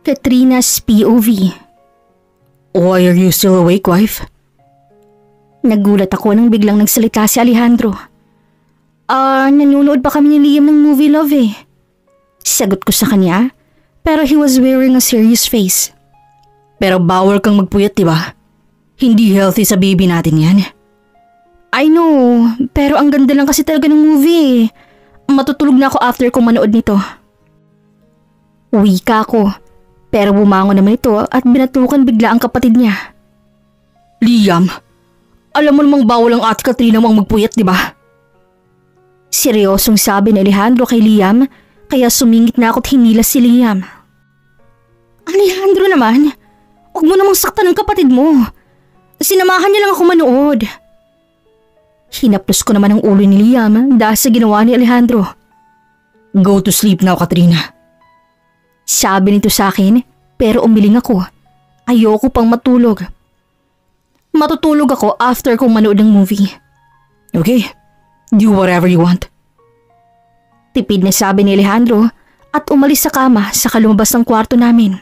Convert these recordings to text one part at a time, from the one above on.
Katrina's POV. Why are you still awake, wife? Nagulat ako nang biglang nagsalita si Alejandro. Nanonood pa kami ni Liam ng movie Love eh. Sagot ko sa kanya, pero he was wearing a serious face. Pero bawal kang magpuyat, diba? Hindi healthy sa baby natin yan. I know, pero ang ganda lang kasi talaga ng movie eh. Matutulog na ako after kong manood nito. Wika ko, pero bumangon naman ito at binatukan bigla ang kapatid niya. Liam, alam mo namang bawal ang ate Katrina mong magpuyat, diba? Seryosong sabi ni Alejandro kay Liam, kaya sumingit na ako't hinila si Liam. Alejandro naman, huwag mo namang saktan ng kapatid mo. Sinamahan niya lang ako manood. Hinaplos ko naman ang ulo ni Liam dahil sa ginawa ni Alejandro. Go to sleep now, Katrina. Sabi nito sa akin, pero umiling ako. Ayoko pang matulog. Matutulog ako after kong manood ng movie. Okay, do whatever you want. Tipid na sabi ni Alejandro at umalis sa kama sa lumabas ng kwarto namin.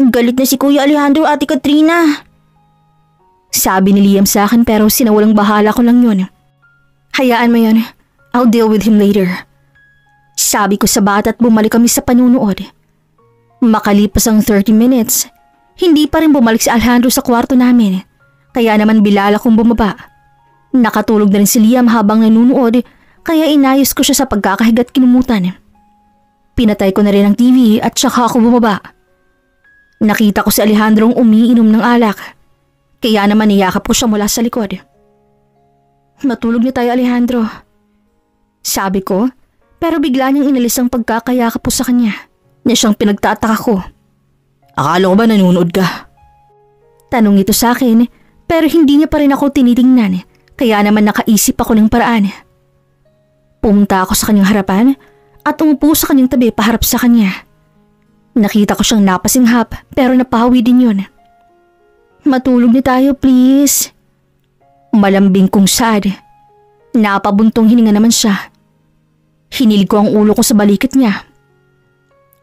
Galit na si Kuya Alejandro, Ate Katrina. Sabi ni Liam sa akin pero sinawalang bahala ko lang yun. Hayaan mo yun. I'll deal with him later. Sabi ko sa bata at bumalik kami sa panunood. Makalipas ang 30 minutes, hindi pa rin bumalik si Alejandro sa kwarto namin. Kaya naman bilala kong bumaba. Nakatulog na rin si Liam habang nanunood kaya inayos ko siya sa pagkakahigat kinumutan. Pinatay ko na rin ang TV at saka ako bumaba. Nakita ko si Alejandro umiinom ng alak. Kaya naman niyakap ko siya mula sa likod. Matulog na tayo, Alejandro. Sabi ko, pero bigla niyang inalis ang pagkakayakap ko sa kanya na siyang pinagtataka ko. Akala ko ba nanonood ka? Tanong ito sa akin, pero hindi niya pa rin ako tinitingnan, kaya naman nakaisip ako ng paraan. Pumunta ako sa kanyang harapan at umupo sa kanyang tabi paharap sa kanya. Nakita ko siyang napasinghap pero napawi din yun. Matulog na tayo, please. Malambing kong sad. Napabuntong hininga naman siya. Hinilig ko ang ulo ko sa balikat niya.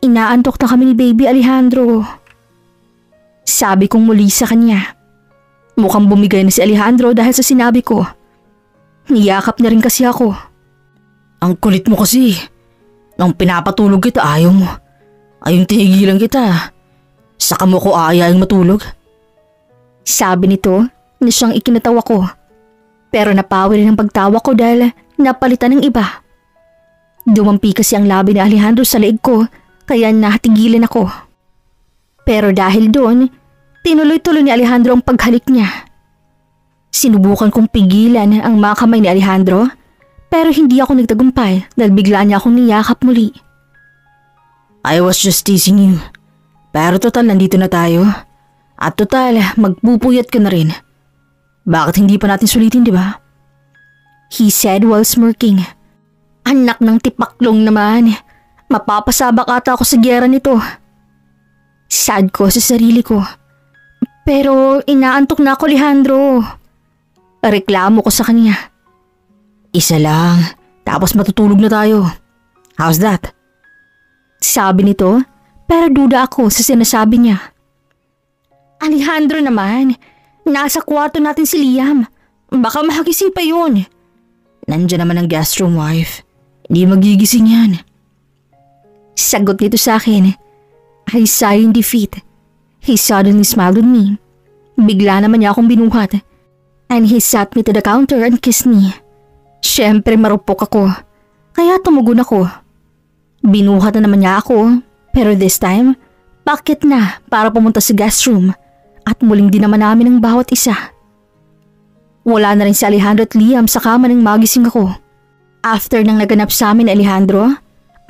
Inaantok na kami ni Baby Alejandro. Sabi kong muli sa kanya. Mukhang bumigay na si Alejandro dahil sa sinabi ko. Niyakap na rin kasi ako. Ang kulit mo kasi. Nang pinapatulog kita ayaw mo. Ayong tinigilan kita. Saka mo ko aayaing matulog. Sabi nito na siyang ikinatawa ko. Pero napawi rin ang pagtawa ko dahil napalitan ng iba. Dumampi kasi ang labi ni Alejandro sa leeg ko kaya natigilan ako. Pero dahil doon, tinuloy-tuloy ni Alejandro ang paghalik niya. Sinubukan kong pigilan ang mga kamay ni Alejandro pero hindi ako nagtagumpay dahil bigla niya akong niyakap muli. I was just teasing you. Pero total nandito na tayo. At total, magpupuyat ka na rin. Bakit hindi pa natin sulitin, di ba? He said while smirking. Anak ng tipaklong naman. Mapapasabak ata ako sa giyera nito. Sad ko sa sarili ko. Pero inaantok na ako, Alejandro. Reklamo ko sa kanya. Isa lang, tapos matutulog na tayo. How's that? Sabi nito, pero duda ako sa sinasabi niya. Alejandro naman, nasa kwarto natin si Liam. Baka mahagising pa yun. Nandiyan naman ang guest room, wife. Hindi magigising yan. Sagot nito sa akin. I sigh in defeat. He suddenly smiled at me. Bigla naman niya akong binuhat. And he sat me to the counter and kissed me. Siyempre marupok ako. Kaya tumugon ako. Binuhat na naman niya ako. Pero this time, bakit na para pumunta sa guest room. At muling din naman namin ang bawat isa. Wala na rin si Alejandro at Liam sa kama nang magising ako. After nang naganap sa amin ni Alejandro,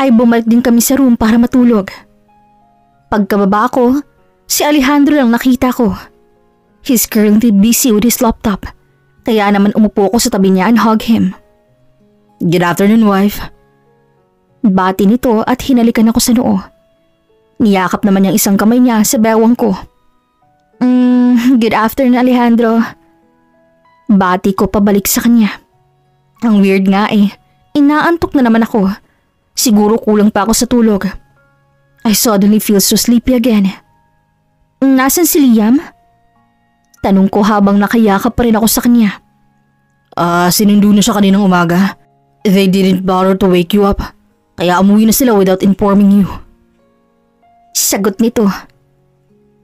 ay bumalik din kami sa room para matulog. Pagkababa ko, si Alejandro lang nakita ko. He's currently busy with his laptop, kaya naman umupo ko sa tabi niya and hug him. Good afternoon, wife. Bati nito at hinalikan ako sa noo. Niyakap naman niyang isang kamay niya sa bewang ko. Good afternoon, Alejandro. Bati ko pabalik sa kanya. Ang weird nga eh. Inaantok na naman ako. Siguro kulang pa ako sa tulog. I suddenly feel so sleepy again. Nasaan si Liam? Tanong ko habang nakayakap pa rin ako sa kanya. Sinundo na siya kaninang umaga. They didn't bother to wake you up, kaya umuwi na sila without informing you. Sagot nito.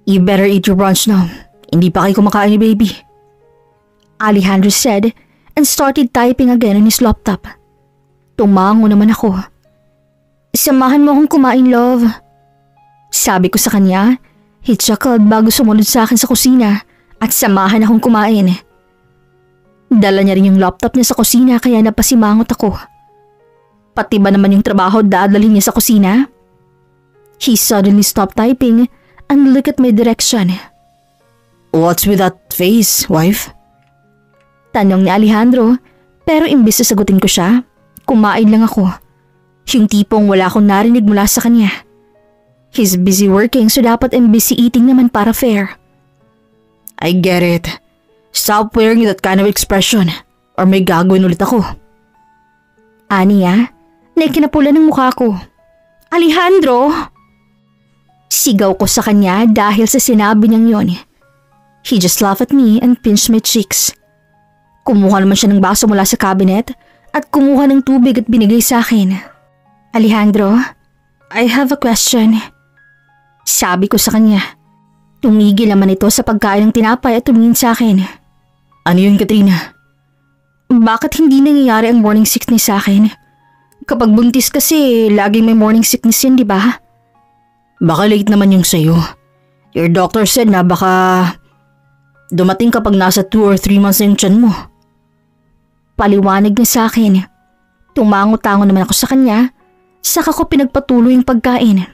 You better eat your brunch now. Hindi pa kayo kumakain ni baby. Alejandro said and started typing again on his laptop. Tumango naman ako. Samahan mo akong kumain, love. Sabi ko sa kanya. He chuckled bago sumunod sa akin sa kusina at samahan akong kumain. Dala niya rin yung laptop niya sa kusina kaya napasimangot ako. Pati ba naman yung trabaho dadalhin niya sa kusina? He suddenly stopped typing and looked at my direction. What's with that face, wife? Tanong ni Alejandro, pero imbis na sagutin ko siya, kumain lang ako. Yung tipong wala akong narinig mula sa kanya. He's busy working so dapat I'm busy eating naman para fair. I get it. Stop wearing that kind of expression or may gagawin ulit ako. Aniya, naikinapula ng mukha ko. Alejandro! Sigaw ko sa kanya dahil sa sinabi niyang yon. He just laughed at me and pinched my cheeks. Kumuha naman siya ng baso mula sa cabinet at kumuha ng tubig at binigay sa akin. Alejandro, I have a question. Sabi ko sa kanya. Tumigil naman ito sa pagkain ng tinapay at tumingin sa akin. Ano yun, Katrina? Bakit hindi nangyayari ang morning sickness sa akin? Kapag buntis kasi, laging may morning sickness yun, di ba? Baka late naman yung sayo. Your doctor said na baka dumating kapag nasa 2 or 3 months na yung tiyan mo. Paliwanag niya sa akin. Tumango-tango naman ako sa kanya, saka ko pinagpatuloy yung pagkain.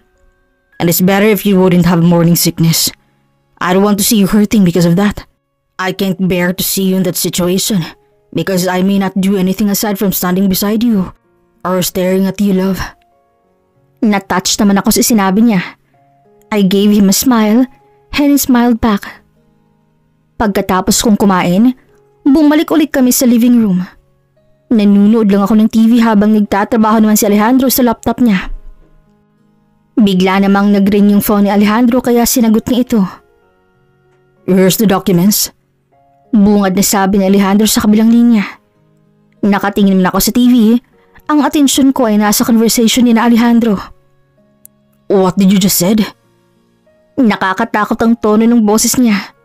And it's better if you wouldn't have morning sickness. I don't want to see you hurting because of that. I can't bear to see you in that situation because I may not do anything aside from standing beside you or staring at you, love. Natouch naman ako sa sinabi niya. I gave him a smile and he smiled back. Pagkatapos kong kumain, bumalik ulit kami sa living room. Nanunood lang ako ng TV habang nagtatrabaho naman si Alejandro sa laptop niya. Bigla namang nag-ring yung phone ni Alejandro kaya sinagot niya ito. Here's the documents. Bungad na sabi ni Alejandro sa kabilang linya. Nakatingin naman ako sa TV. Ang atensyon ko ay nasa conversation ni na Alejandro. What did you just said? Nakakatakot ang tono ng boses niya.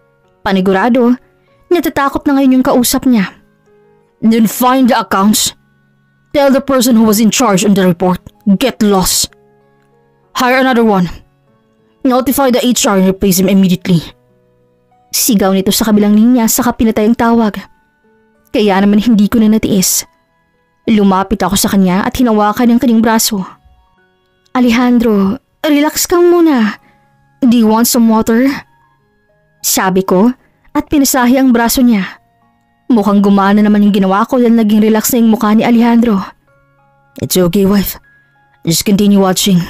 Panigurado, natatakot na ngayon yung kausap niya. Then find the accounts. Tell the person who was in charge on the report. Get lost. Hire another one. Notify the HR and replace him immediately. Sigaw nito sa kabilang linya saka pinatay ang tawag. Kaya naman hindi ko na natiis. Lumapit ako sa kanya at hinawakan ang kanyang braso. Alejandro, relax kang muna. Do you want some water? Sabi ko at pinasahi ang braso niya. Mukhang gumana naman yung ginawa ko dahil naging relax na yung mukha ni Alejandro. It's okay, wife. Just continue watching.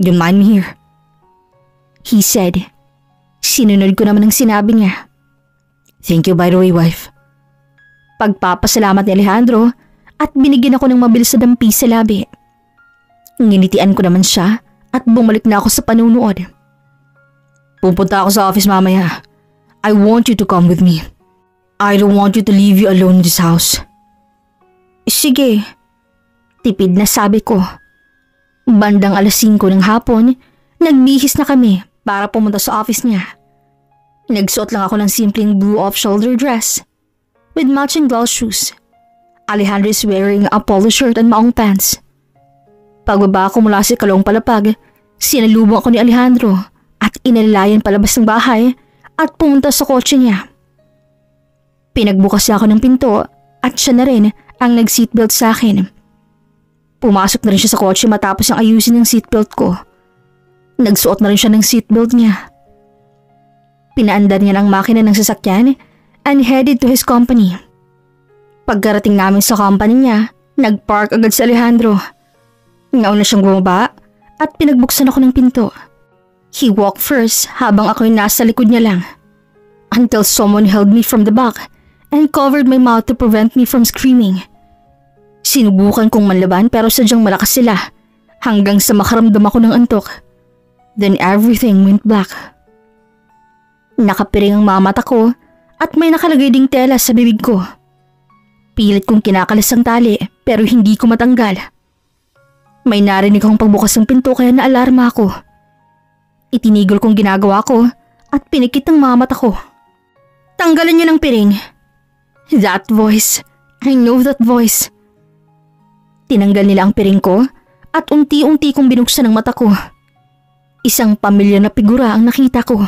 Don't mind me here. He said. Sinunod ko naman ang sinabi niya. Thank you by the way, wife. Pagpapasalamat ni Alejandro at binigyan ako ng mabilis na dampi sa labi. Nginitian ko naman siya at bumalik na ako sa panunood. Pupunta ako sa office mamaya. I want you to come with me. I don't want you to leave you alone in this house. Sige. Tipid na sabi ko. Bandang 5:00 ng hapon, nagbihis na kami para pumunta sa office niya. Nagsuot lang ako ng simpleng blue off-shoulder dress with matching gloss shoes. Alejandro is wearing a polo shirt and maong pants. Pagbaba ko mula sa kalong palapag, sinalubong ako ni Alejandro at inalalayan palabas ng bahay at pumunta sa kotse niya. Pinagbukas niya ako ng pinto at siya na rin ang nag-seatbelt sa akin. Pumasok na rin siya sa kotse matapos ang ayusin ng seatbelt ko. Nagsuot na rin siya ng seatbelt niya. Pinaandar niya ang makina ng sasakyan and headed to his company. Pagkarating namin sa company niya, nag-park agad si Alejandro. Nauna siyang bumaba at pinagbuksan ako ng pinto. He walked first habang ako'y nasa likod niya lang. Until someone held me from the back and covered my mouth to prevent me from screaming. Sinubukan kong manlaban pero sadyang malakas sila hanggang sa makaramdam ako ng antok. Then everything went black. Nakapiring ang mga mata ko at may nakalagay ding tela sa bibig ko. Pilit kong kinakalas ang tali pero hindi ko matanggal. May narinig akong pagbukas ng pinto kaya naalarma ako. Itinigil kong ginagawa ko at pinikit ang mga mata ko. Tanggalan niyo ng piring. That voice. I know that voice. Tinanggal nila ang piring ko at unti-unti kong binuksan ang mata ko. Isang pamilyar na figura ang nakita ko.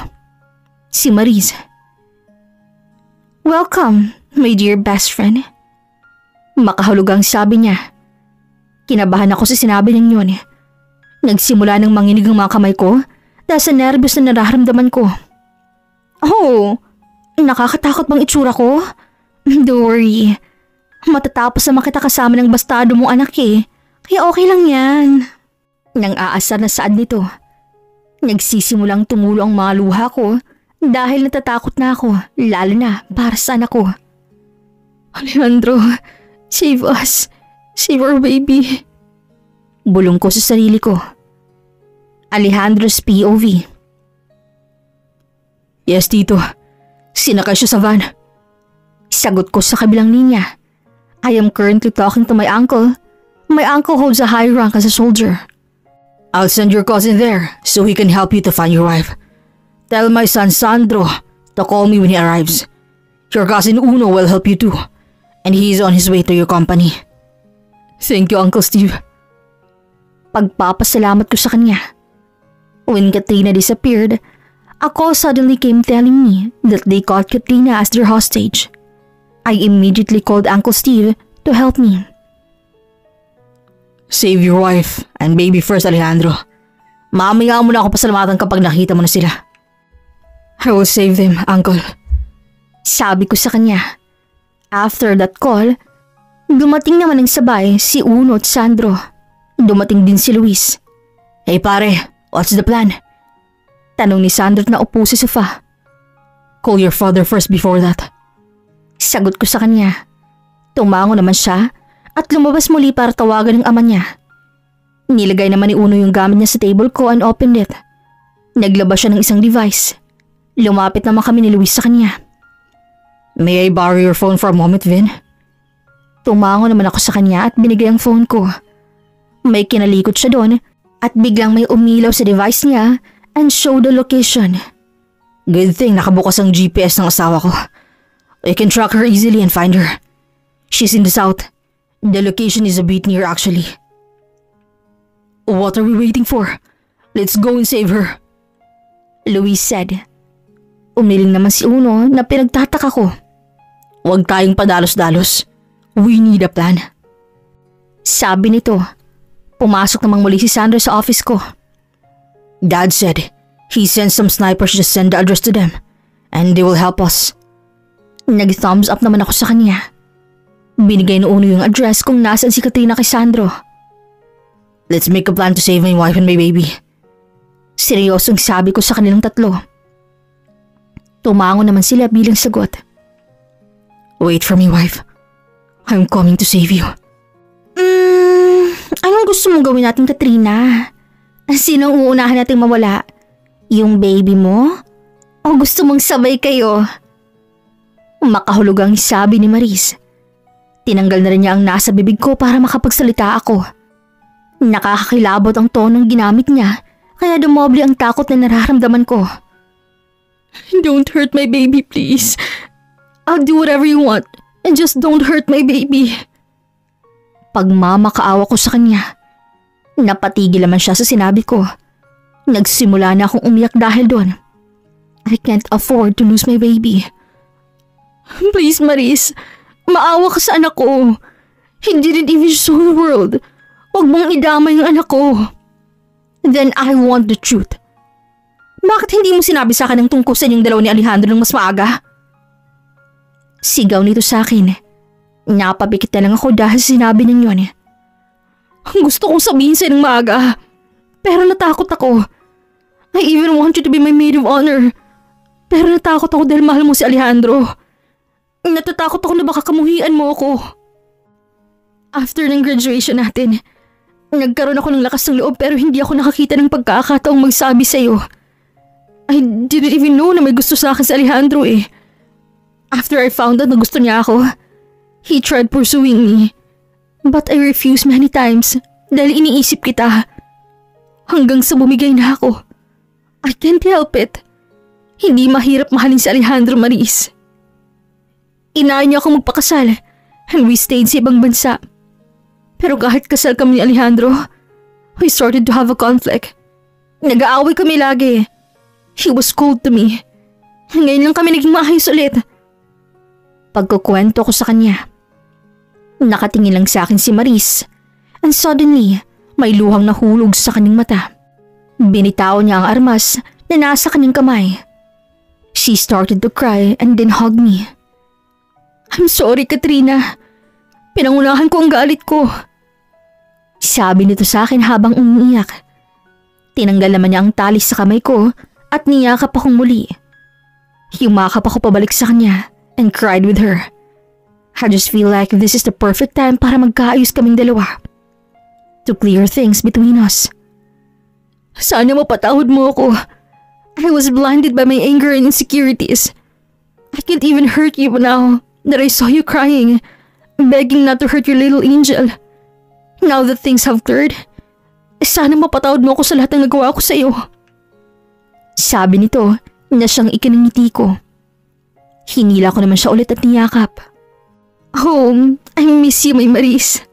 Si Maris. Welcome, my dear best friend. Makahulugang sabi niya. Kinabahan ako sa sinabi ng yun. Nagsimula ng manginig ang mga kamay ko dahil sa nervyos na nararamdaman ko. Oh, nakakatakot bang itsura ko? Don't worry. Matatapos na makita kasama ng bastado mong anak eh. Kaya okay lang yan. Nang aasar na saad nito. Nagsisimulang tumulo ang mga luha ko dahil natatakot na ako, lalo na para sa anak ko. Alejandro, save us. Save our baby. Bulong ko sa sarili ko. Alejandro's POV. Yes, Tito. Sinakay siya sa van. Sagot ko sa kabilang linya. I am currently talking to my uncle. My uncle holds a high rank as a soldier. I'll send your cousin there so he can help you to find your wife. Tell my son Sandro to call me when he arrives. Your cousin Uno will help you too. And he is on his way to your company. Thank you, Uncle Steve. Pagpapasalamat ko sa kanya. When Katrina disappeared, a call suddenly came telling me that they caught Katrina as their hostage. I immediately called Uncle Steve to help me. Save your wife and baby first, Alejandro. Mamaya mo na ako pasalamatan kapag nakita mo na sila. I will save them, Uncle. Sabi ko sa kanya. After that call, dumating naman ng sabay si Uno at Sandro. Dumating din si Luis. Hey pare, what's the plan? Tanong ni Sandro na upo sa sofa. Call your father first before that. Sagot ko sa kanya. Tumango naman siya at lumabas muli para tawagan ng ama niya. Nilagay naman ni Uno yung gamit niya sa table ko and opened it. Naglabas siya ng isang device. Lumapit naman kami ni Luis sa kanya. May I borrow your phone for a moment, Vin? Tumango naman ako sa kanya at binigay ang phone ko. May kinalikot siya doon at biglang may umilaw sa device niya and show the location. Good thing nakabukas ang GPS ng asawa ko. I can track her easily and find her. She's in the south. The location is a bit near actually. What are we waiting for? Let's go and save her. Luis said. Umiling naman si Uno na pinagtataka ko. Huwag tayong padalos-dalos. We need a plan. Sabi nito. Pumasok namang muli si Sandro sa office ko. Dad said he sent some snipers to send the address to them and they will help us. Nag-thumbs up naman ako sa kanya. Binigay ni Uno yung address kung nasan si Katrina kay Sandro. Let's make a plan to save my wife and my baby. Seryosong sabi ko sa kanilang tatlo. Tumango naman sila bilang sagot. Wait for me, wife. I'm coming to save you. Anong gusto mong gawin natin, Katrina? Sinong uunahan nating mawala? Yung baby mo? O gusto mong sabay kayo? Makahulugang sabi ni Maris. Tinanggal na rin niya ang nasa bibig ko para makapagsalita ako. Nakakakilabot ang tonong ginamit niya kaya dumoble ang takot na nararamdaman ko. Don't hurt my baby, please. I'll do whatever you want and just don't hurt my baby. Pagmamakaawa ko sa kanya. Napatigil naman siya sa sinabi ko. Nagsimula na akong umiyak dahil doon. I can't afford to lose my baby. Please, Maris. Maawa ka sa anak ko. He didn't even show the world. Huwag mong idamay ang anak ko. Then I want the truth. Bakit hindi mo sinabi sa akin ang tungkol sa inyong dalawa ni Alejandro ng mas maaga? Sigaw nito sa akin. Napapikit na lang ako dahil sinabi niya yun. Gusto kong sabihin sa ng maaga. Pero natakot ako. I even want you to be my maid of honor. Pero natakot ako dahil mahal mo si Alejandro. Natatakot ako na baka kamuhian mo ako. After ng graduation natin, Nagkaroon ako ng lakas ng loob pero hindi ako nakakita ng pagkakataong magsabi sa'yo. I didn't even know na may gusto sa akin si Alejandro eh. After I found out na gusto niya ako, he tried pursuing me. But I refused many times dahil iniisip kita. Hanggang sa bumigay na ako. I can't help it. Hindi mahirap mahalin si Alejandro, Maris. Inaaya niya ako magpakasal and we stayed sa ibang bansa. Pero kahit kasal kami ni Alejandro, we started to have a conflict. Nag-aaway kami lagi. He was cold to me. Ngayon lang kami naging maayos ulit. Pagkukwento ko sa kanya, nakatingin lang sa akin si Maris and suddenly, may luhang nahulog sa kanyang mata. Binitaw niya ang armas na nasa kanyang kamay. She started to cry and then hugged me. I'm sorry, Katrina. Pinangunahan ko ang galit ko. Sabi nito sa akin habang umiiyak. Tinanggal naman niya ang tali sa kamay ko at niyakap akong muli. Yumakap ako pabalik sa kanya and cried with her. I just feel like this is the perfect time para magkaayos kaming dalawa. To clear things between us. Sana mapatawad mo ako. I was blinded by my anger and insecurities. I can't even hurt you now that I saw you crying, begging not to hurt your little angel. Now that things have cleared, sana mapatawad mo ako sa lahat ng nagawa ko sa iyo. Sabi nito na siyang ikinangiti ko. Hinila ko naman siya ulit at niyakap. Oh, I miss you, my Maris.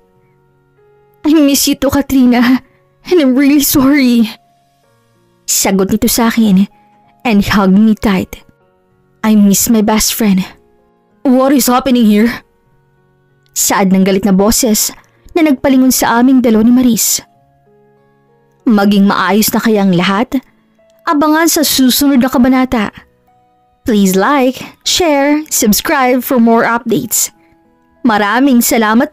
I miss you too, Katrina, and I'm really sorry. Sagot nito sa akin and hugged me tight. I miss my best friend. What is happening here? Saad ng galit na boses na nagpalingon sa aming dalawa ni Maris. Maging maayos na kayang lahat? Abangan sa susunod na kabanata. Please like, share, subscribe for more updates. Maraming salamat